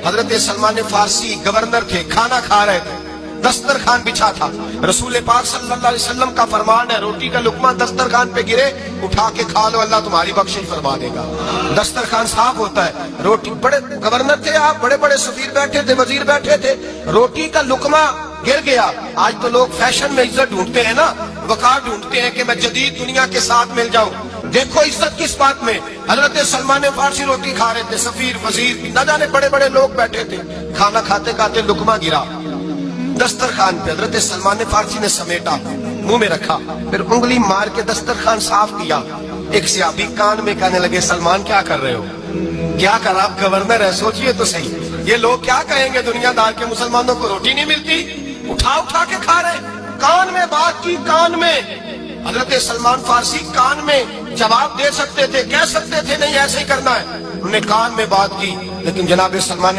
حضرت سلمان فارسی گورنر تھے، کھانا کھا رہے تھے، دسترخوان بچھا تھا، رسول پاک صلی اللہ علیہ وسلم کا فرمان ہے روٹی کا لقمہ دسترخوان پہ گرے اٹھا کے کھا لو، اللہ تمہاری بخشش فرما دے گا۔ دسترخوان صاف ہوتا ہے، روٹی، بڑے گورنر تھے آپ، بڑے بڑے سفیر بیٹھے تھے، وزیر بیٹھے تھے، روٹی کا لقمہ گر گیا۔ آج تو لوگ فیشن میں عزت ڈھونڈتے ہیں نا، وقار ڈھونڈتے ہیں کہ میں جدید دنیا کے ساتھ مل جاؤں۔ دیکھو عزت کس بات میں، حضرت سلمان فارسی روٹی کھا رہے تھے، سفیر وزیر نہ جانے بڑے بڑے لوگ بیٹھے تھے، کھانا کھاتے کھاتے لقمہ گرا دسترخوان پہ، حضرت سلمان فارسی نے سمیٹا، منہ میں رکھا، پھر انگلی مار کے دسترخوان صاف کیا۔ ایک صحابی کان میں کہنے لگے سلمان کیا کر رہے ہو، کیا کر، آپ گورنر ہے، سوچئے تو صحیح، یہ لوگ کیا کہیں گے دنیا دار کے مسلمانوں کو روٹی نہیں ملتی، اٹھا اٹھا کے کھا رہے۔ کان میں بات کی، کان میں، حضرت سلمان فارسی کان میں جواب دے سکتے تھے، کہہ سکتے تھے نہیں ایسے ہی کرنا ہے، انہوں نے کان میں بات کی، لیکن جناب سلمان